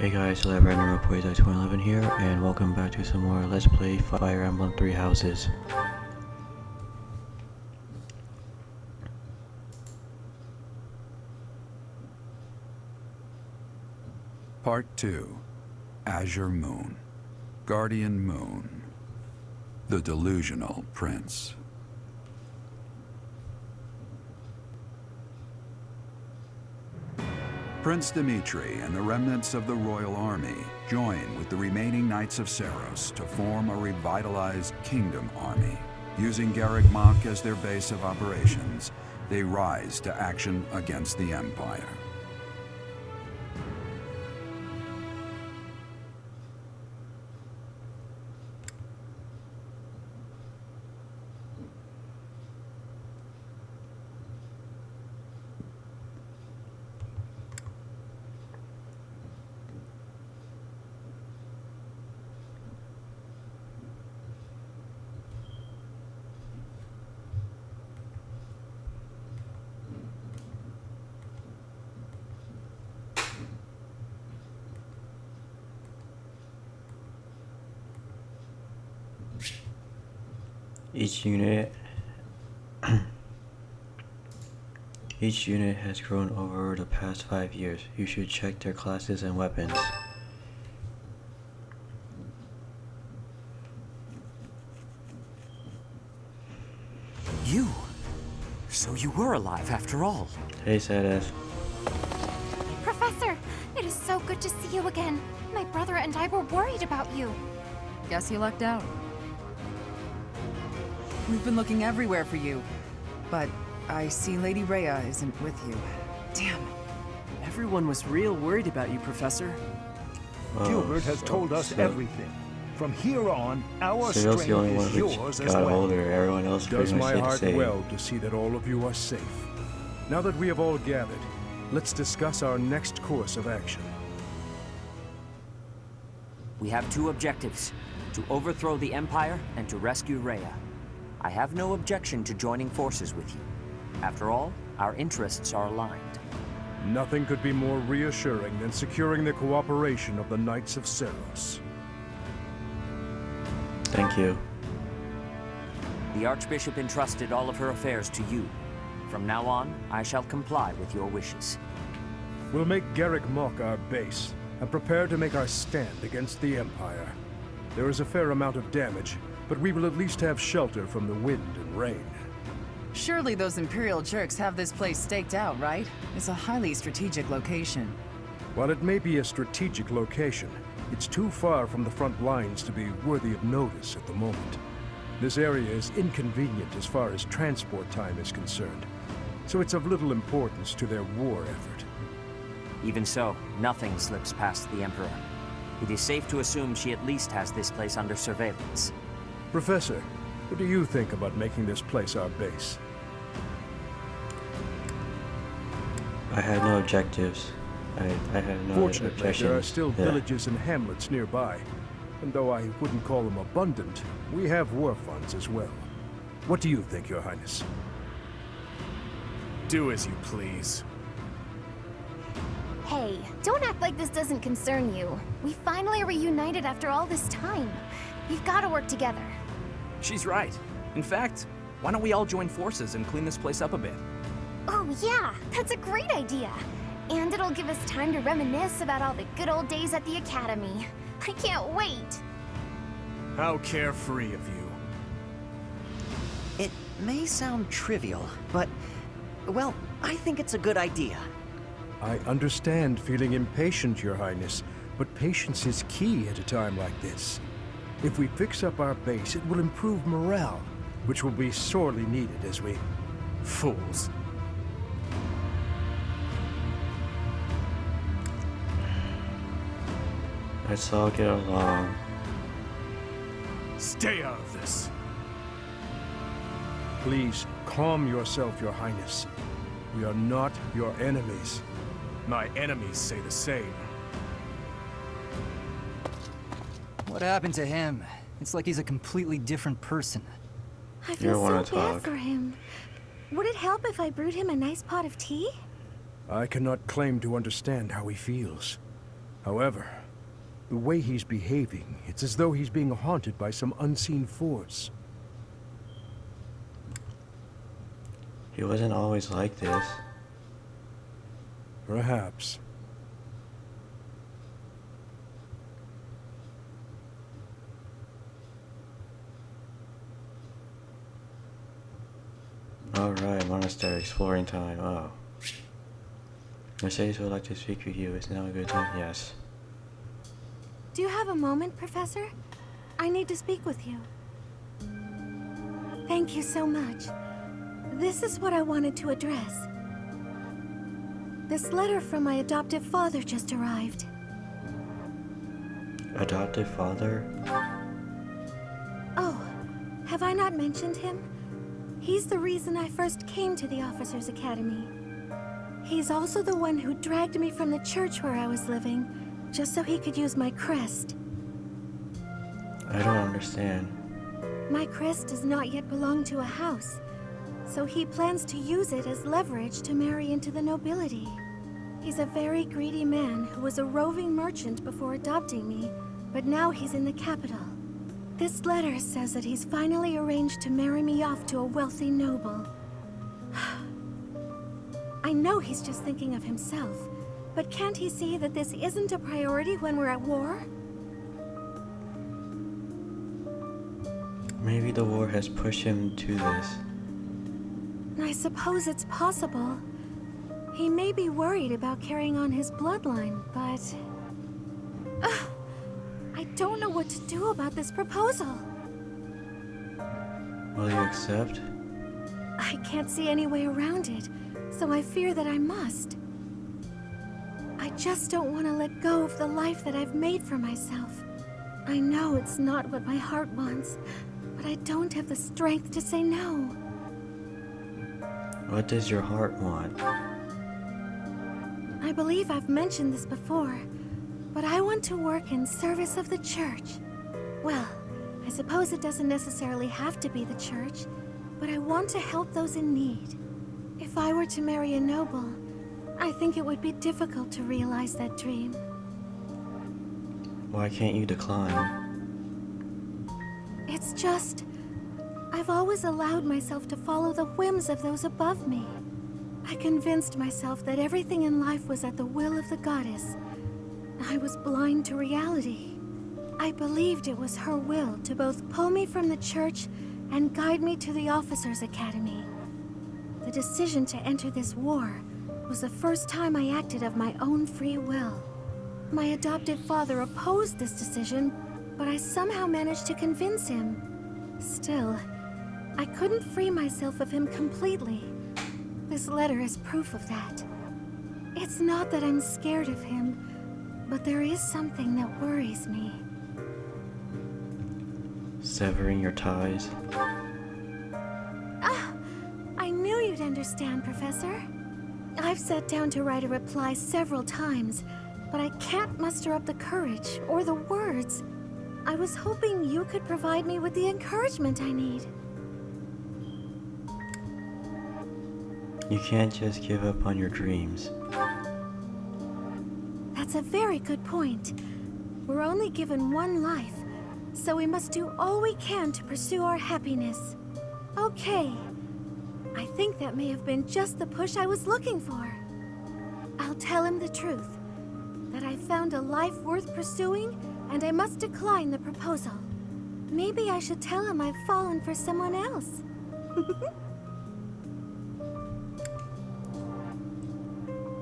Hey guys, so that random reports at 2011 here, and welcome back to some more Let's Play Fire Emblem Three Houses. Part 2. Azure Moon. Guardian Moon. The Delusional Prince. Prince Dimitri and the remnants of the royal army join with the remaining Knights of Seiros to form a revitalized kingdom army. Using Garreg Mach as their base of operations, they rise to action against the Empire. Each unit has grown over the past 5 years. You should check their classes and weapons. You? So you were alive after all. Hey, Sadass. Professor, it is so good to see you again. My brother and I were worried about you. Guess you lucked out. We've been looking everywhere for you, but I see Lady Rhea isn't with you. Damn. Everyone was real worried about you, Professor. Gilbert has told us everything. From here on, our strength the only one is which yours as got well. older. Everyone else Does pretty much my stayed the heart same. well to see that all of you are safe. Now that we have all gathered, let's discuss our next course of action. We have two objectives: to overthrow the Empire and to rescue Rhea. I have no objection to joining forces with you. After all, our interests are aligned. Nothing could be more reassuring than securing the cooperation of the Knights of Seiros. Thank you. The Archbishop entrusted all of her affairs to you. From now on, I shall comply with your wishes. We'll make Garreg Mach our base, and prepare to make our stand against the Empire. There is a fair amount of damage, but we will at least have shelter from the wind and rain. Surely those Imperial jerks have this place staked out, right? It's a highly strategic location. While it may be a strategic location, it's too far from the front lines to be worthy of notice at the moment. This area is inconvenient as far as transport time is concerned, so it's of little importance to their war effort. Even so, nothing slips past the Emperor. It is safe to assume she at least has this place under surveillance. Professor, what do you think about making this place our base? I had no objectives. I had no Fortunately, objections. there are still Yeah. villages and hamlets nearby, and though I wouldn't call them abundant, we have war funds as well. What do you think, Your Highness? Do as you please. Hey, don't act like this doesn't concern you. We finally reunited after all this time. We've got to work together. She's right. In fact, why don't we all join forces and clean this place up a bit? Oh yeah, that's a great idea. And it'll give us time to reminisce about all the good old days at the Academy. I can't wait. How carefree of you. It may sound trivial, but, well, I think it's a good idea. I understand feeling impatient, Your Highness, but patience is key at a time like this. If we fix up our base, it will improve morale, which will be sorely needed as we... Fools. Let's all get along. Stay out of this. Please, calm yourself, Your Highness. We are not your enemies. My enemies say the same. What happened to him? It's like he's a completely different person. I You feel don't so wanna bad talk. for him. Would it help if I brewed him a nice pot of tea? I cannot claim to understand how he feels. However, the way he's behaving, it's as though he's being haunted by some unseen force. He wasn't always like this. Perhaps. Alright, monastery exploring time. Oh. Mercedes would like to speak with you. Is now a good time? Yes. Do you have a moment, Professor? I need to speak with you. Thank you so much. This is what I wanted to address. This letter from my adoptive father just arrived. Adoptive father? Oh, have I not mentioned him? He's the reason I first came to the Officers' Academy. He's also the one who dragged me from the church where I was living, just so he could use my crest. I don't understand. My crest does not yet belong to a house, so he plans to use it as leverage to marry into the nobility. He's a very greedy man who was a roving merchant before adopting me, but now he's in the capital. This letter says that he's finally arranged to marry me off to a wealthy noble. I know he's just thinking of himself, but can't he see that this isn't a priority when we're at war? Maybe the war has pushed him to this. I suppose it's possible. He may be worried about carrying on his bloodline, but... I don't know what to do about this proposal. Will you accept? I can't see any way around it, so I fear that I must. I just don't want to let go of the life that I've made for myself. I know it's not what my heart wants, but I don't have the strength to say no. What does your heart want? I believe I've mentioned this before, but I want to work in service of the church. Well, I suppose it doesn't necessarily have to be the church, but I want to help those in need. If I were to marry a noble, I think it would be difficult to realize that dream. Why can't you decline? It's just... I've always allowed myself to follow the whims of those above me. I convinced myself that everything in life was at the will of the goddess. I was blind to reality. I believed it was her will to both pull me from the church and guide me to the Officers' Academy. The decision to enter this war was the first time I acted of my own free will. My adoptive father opposed this decision, but I somehow managed to convince him. Still, I couldn't free myself of him completely. This letter is proof of that. It's not that I'm scared of him, but there is something that worries me. Severing your ties? I knew you'd understand, Professor. I've sat down to write a reply several times, but I can't muster up the courage or the words. I was hoping you could provide me with the encouragement I need. You can't just give up on your dreams. That's a very good point. We're only given one life, so we must do all we can to pursue our happiness. Okay. I think that may have been just the push I was looking for. I'll tell him the truth. That I found a life worth pursuing, and I must decline the proposal. Maybe I should tell him I've fallen for someone else.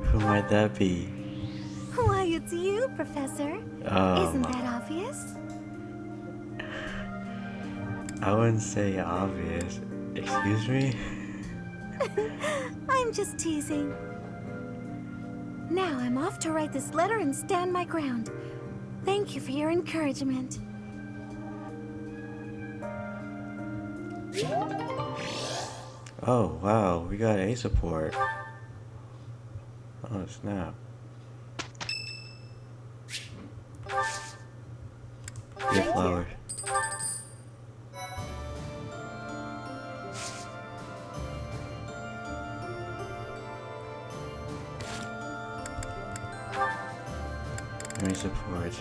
Who might that be? Why, it's you, Professor. Oh, Isn't that obvious? I wouldn't say obvious. Excuse me? I'm just teasing. Now I'm off to write this letter and stand my ground. Thank you for your encouragement. Oh, wow, we got A support. Oh, snap. Your flower. Let me support.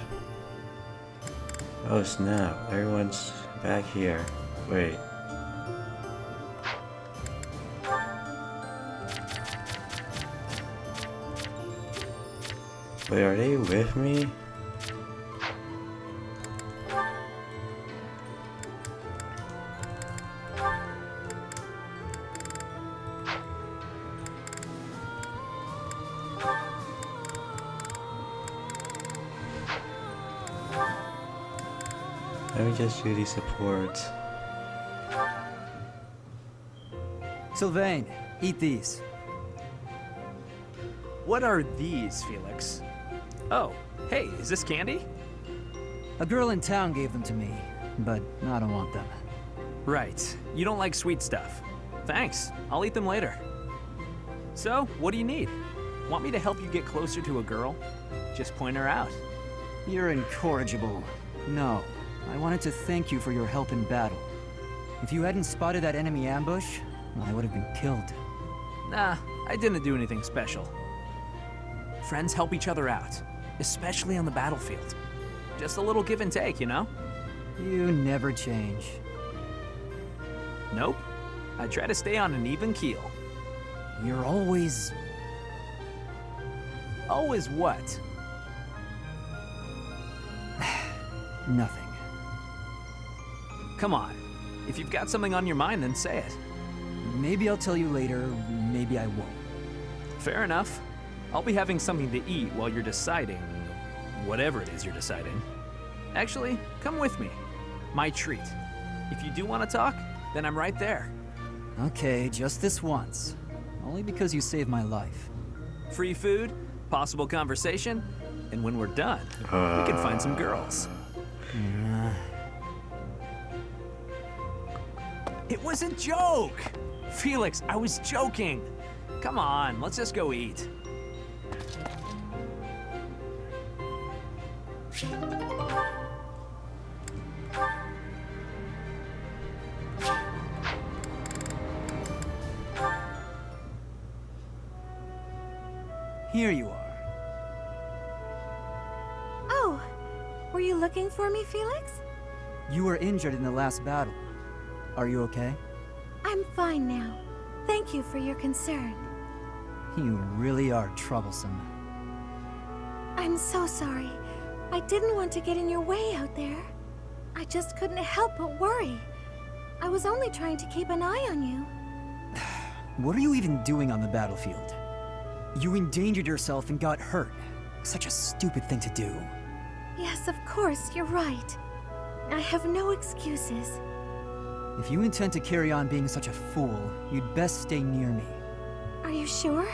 Oh snap, everyone's back here. Wait. Wait, are they with me? Let me just do these supports. Sylvain, eat these. What are these, Felix? Oh, hey, is this candy? A girl in town gave them to me, but I don't want them. Right. You don't like sweet stuff. Thanks. I'll eat them later. So, what do you need? Want me to help you get closer to a girl? Just point her out. You're incorrigible. No, I wanted to thank you for your help in battle. If you hadn't spotted that enemy ambush, I would have been killed. Nah, I didn't do anything special. Friends help each other out, especially on the battlefield. Just a little give and take, you know? You never change. Nope. I try to stay on an even keel. You're always... Always what? Nothing. Come on. If you've got something on your mind, then say it. Maybe I'll tell you later, maybe I won't. Fair enough. I'll be having something to eat while you're deciding whatever it is you're deciding. Actually, come with me. My treat. If you do want to talk, then I'm right there. Okay, just this once. Only because you saved my life. Free food, possible conversation, and when we're done, we can find some girls. It was a joke! Felix, I was joking. Come on, let's just go eat. Here you are. Oh, were you looking for me, Felix? You were injured in the last battle. Are you okay? I'm fine now. Thank you for your concern. You really are troublesome. I'm so sorry. I didn't want to get in your way out there. I just couldn't help but worry. I was only trying to keep an eye on you. What are you even doing on the battlefield? You endangered yourself and got hurt. Such a stupid thing to do. Yes, of course, you're right. I have no excuses. If you intend to carry on being such a fool, you'd best stay near me. Are you sure?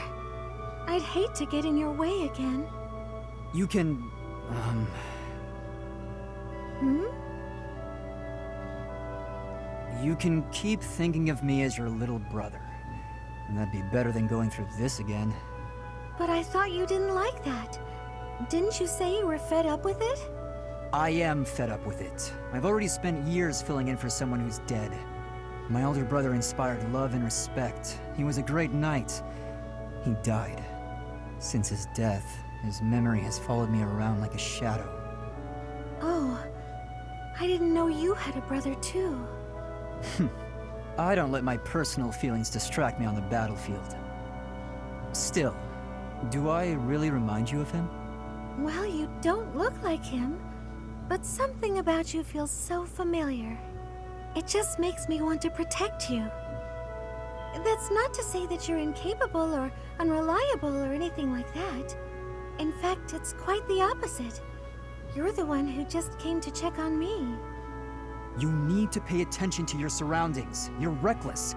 I'd hate to get in your way again. You can... Hmm? You can keep thinking of me as your little brother. And that'd be better than going through this again. But I thought you didn't like that. Didn't you say you were fed up with it? I am fed up with it. I've already spent years filling in for someone who's dead. My older brother inspired love and respect. He was a great knight. He died. Since his death, his memory has followed me around like a shadow. Oh, I didn't know you had a brother too. I don't let my personal feelings distract me on the battlefield. Still, do I really remind you of him? Well, you don't look like him, but something about you feels so familiar. It just makes me want to protect you. That's not to say that you're incapable or unreliable or anything like that. In fact, it's quite the opposite. You're the one who just came to check on me. You need to pay attention to your surroundings. You're reckless.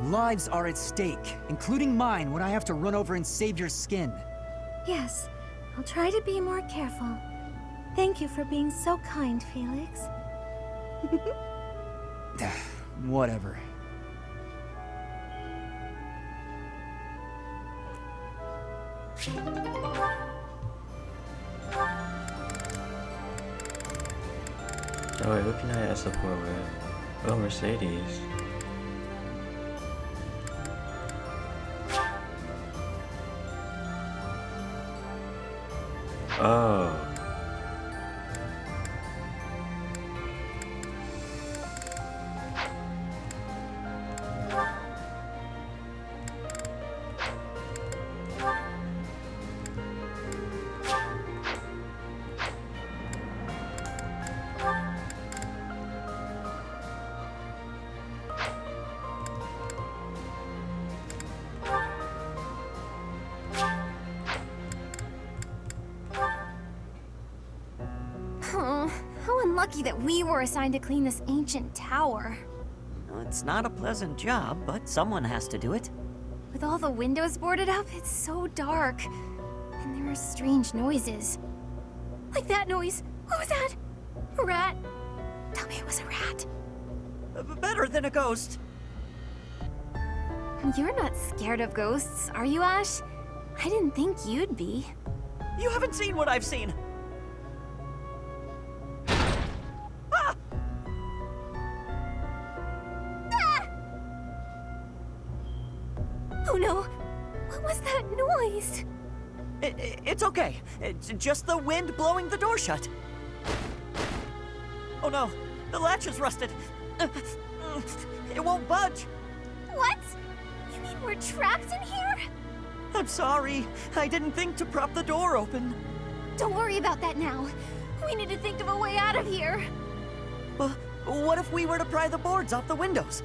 Lives are at stake, including mine when I have to run over and save your skin. Yes, I'll try to be more careful. Thank you for being so kind, Felix. Whatever. Oh wait, what can I support with? Oh, Mercedes. Oh, Unlucky that we were assigned to clean this ancient tower. Well, it's not a pleasant job, but someone has to do it. With all the windows boarded up, it's so dark. And there are strange noises. Like that noise. What was that? A rat? Tell me it was a rat. Better than a ghost. You're not scared of ghosts, are you, Ash? I didn't think you'd be. You haven't seen what I've seen. Ah! Ah! Oh no! What was that noise? It's okay. It's just the wind blowing the door shut. Oh no, the latch is rusted. It won't budge. What? You mean we're trapped in here? I'm sorry. I didn't think to prop the door open. Don't worry about that now. We need to think of a way out of here. Well, what if we were to pry the boards off the windows?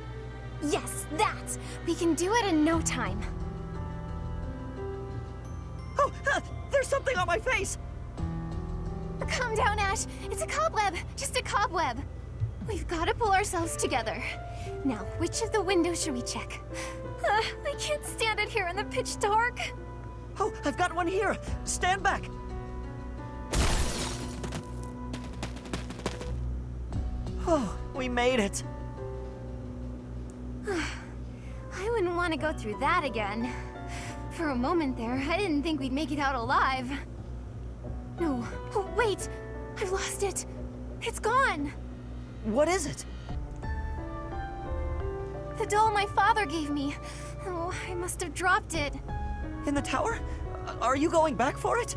Yes, that! We can do it in no time. Oh, there's something on my face! Calm down, Ash. It's a cobweb. Just a cobweb. We've got to pull ourselves together. Now, which of the windows should we check? I can't stand it here in the pitch dark. Oh, I've got one here. Stand back. Oh, we made it. I wouldn't want to go through that again. For a moment there, I didn't think we'd make it out alive. No. Oh, wait! I've lost it. It's gone. What is it? The doll my father gave me. Oh, I must have dropped it. In the tower? Are you going back for it?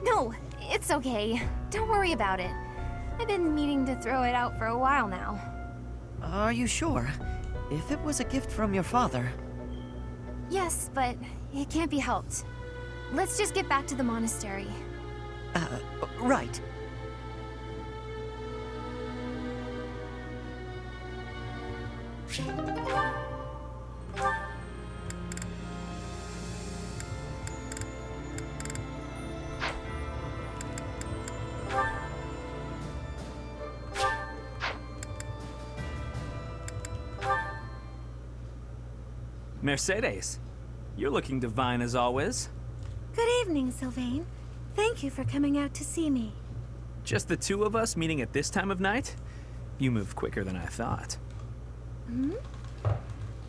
No, it's okay. Don't worry about it. I've been meaning to throw it out for a while now. Are you sure? If it was a gift from your father... Yes, but it can't be helped. Let's just get back to the monastery. Right. Mercedes, you're looking divine as always. Good evening, Sylvain. Thank you for coming out to see me. Just the two of us meeting at this time of night? You move quicker than I thought.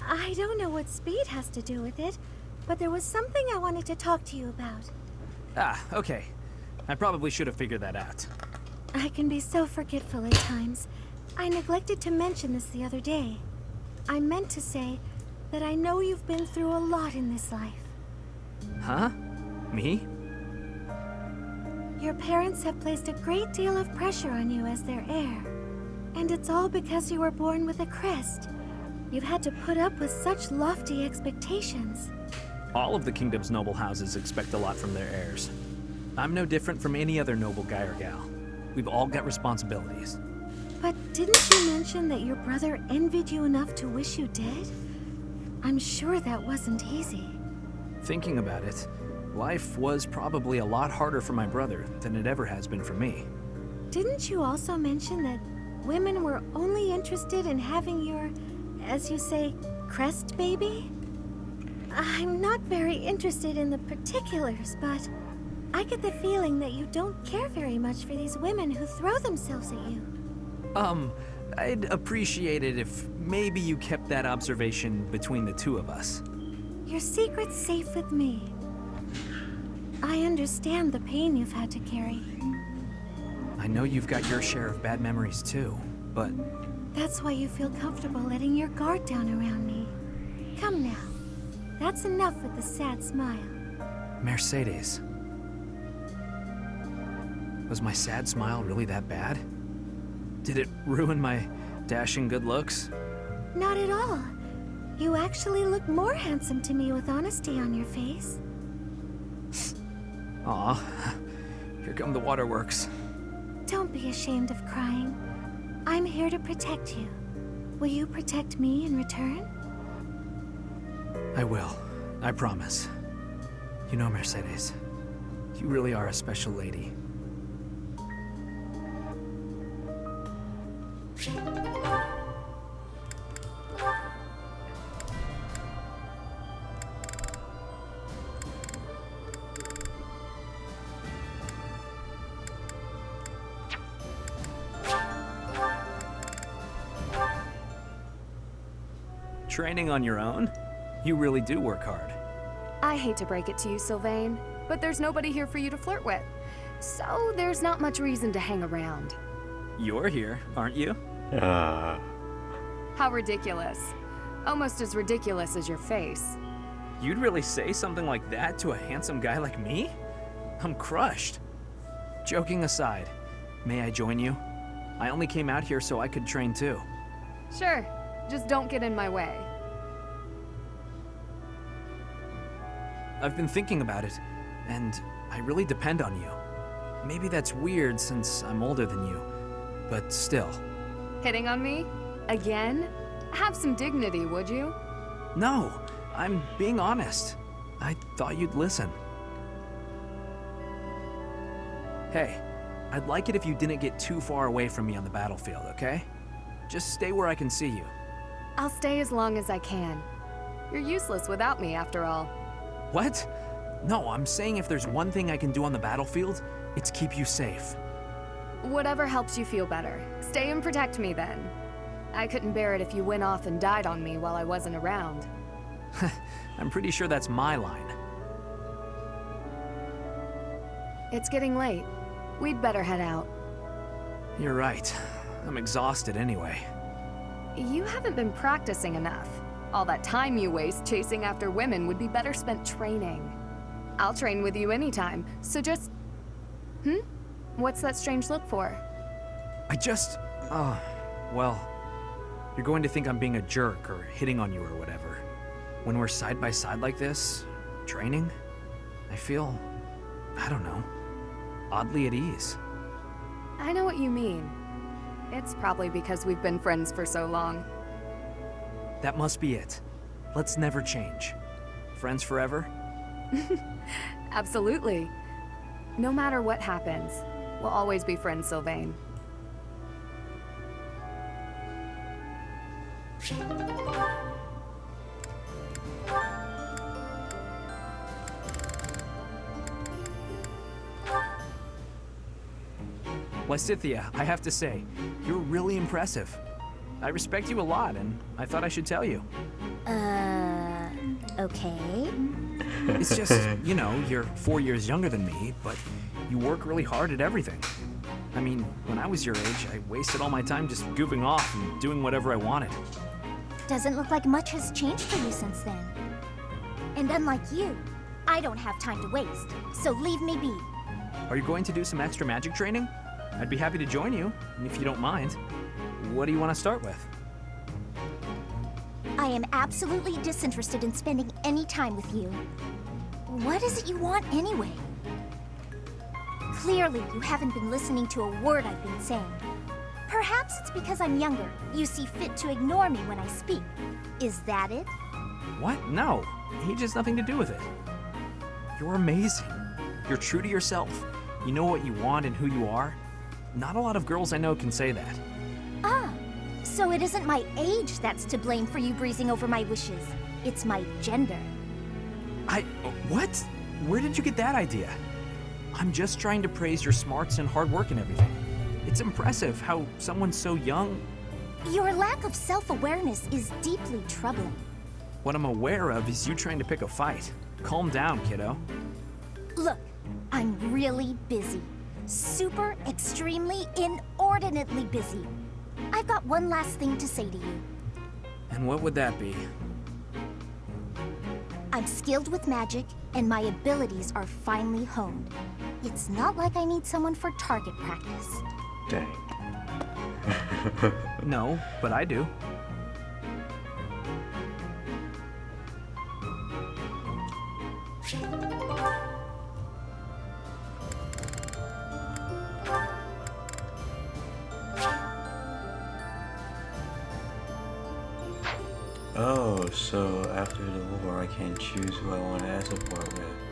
I don't know what speed has to do with it, but there was something I wanted to talk to you about. Ah, okay. I probably should have figured that out. I can be so forgetful at times. I neglected to mention this the other day. I meant to say that I know you've been through a lot in this life. Huh? Me? Your parents have placed a great deal of pressure on you as their heir. And it's all because you were born with a crest. You've had to put up with such lofty expectations. All of the kingdom's noble houses expect a lot from their heirs. I'm no different from any other noble guy or gal. We've all got responsibilities. But didn't you mention that your brother envied you enough to wish you dead? I'm sure that wasn't easy. Thinking about it, life was probably a lot harder for my brother than it ever has been for me. Didn't you also mention that women were only interested in having your, as you say, crest baby? I'm not very interested in the particulars, but I get the feeling that you don't care very much for these women who throw themselves at you. I'd appreciate it if maybe you kept that observation between the two of us. Your secret's safe with me. I understand the pain you've had to carry. I know you've got your share of bad memories too, but... That's why you feel comfortable letting your guard down around me. Come now. That's enough with the sad smile. Mercedes. Was my sad smile really that bad? Did it ruin my dashing good looks? Not at all. You actually look more handsome to me with honesty on your face. Aw, here come the waterworks. Don't be ashamed of crying. I'm here to protect you. Will you protect me in return? I will. I promise. You know, Mercedes, you really are a special lady. Training on your own? You really do work hard. I hate to break it to you, Sylvain, but there's nobody here for you to flirt with. So there's not much reason to hang around. You're here, aren't you? How ridiculous. Almost as ridiculous as your face. You'd really say something like that to a handsome guy like me? I'm crushed. Joking aside, may I join you? I only came out here so I could train too. Sure, just don't get in my way. I've been thinking about it, and I really depend on you. Maybe that's weird since I'm older than you, but still. Hitting on me? Again? Have some dignity, would you? No, I'm being honest. I thought you'd listen. Hey, I'd like it if you didn't get too far away from me on the battlefield, okay? Just stay where I can see you. I'll stay as long as I can. You're useless without me, after all. What? No, I'm saying if there's one thing I can do on the battlefield, it's keep you safe. Whatever helps you feel better. Stay and protect me then. I couldn't bear it if you went off and died on me while I wasn't around. I'm pretty sure that's my line. It's getting late. We'd better head out. You're right. I'm exhausted anyway. You haven't been practicing enough. All that time you waste chasing after women would be better spent training. I'll train with you anytime, so just... What's that strange look for? Well, you're going to think I'm being a jerk or hitting on you or whatever. When we're side by side like this, training, I feel, I don't know, oddly at ease. I know what you mean. It's probably because we've been friends for so long. That must be it. Let's never change. Friends forever? Absolutely. No matter what happens, we'll always be friends, Sylvain. Lysithea, I have to say, you're really impressive. I respect you a lot, and I thought I should tell you. Okay. It's just, you know, you're 4 years younger than me, but you work really hard at everything. I mean, when I was your age, I wasted all my time just goofing off and doing whatever I wanted. Doesn't look like much has changed for you since then. And unlike you, I don't have time to waste, so leave me be. Are you going to do some extra magic training? I'd be happy to join you, if you don't mind. What do you want to start with? I am absolutely disinterested in spending any time with you. What is it you want anyway? Clearly, you haven't been listening to a word I've been saying. Perhaps it's because I'm younger. You see fit to ignore me when I speak. Is that it? What? No. Age has nothing to do with it. You're amazing. You're true to yourself. You know what you want and who you are. Not a lot of girls I know can say that. Ah, so it isn't my age that's to blame for you breezing over my wishes. It's my gender. What? Where did you get that idea? I'm just trying to praise your smarts and hard work and everything. It's impressive how someone so young... Your lack of self-awareness is deeply troubling. What I'm aware of is you trying to pick a fight. Calm down, kiddo. Look, I'm really busy. Super, extremely, inordinately busy. I've got one last thing to say to you. And what would that be? I'm skilled with magic, and my abilities are finely honed. It's not like I need someone for target practice. Dang. No, but I do. Oh, so after the war I can choose who I want to support with.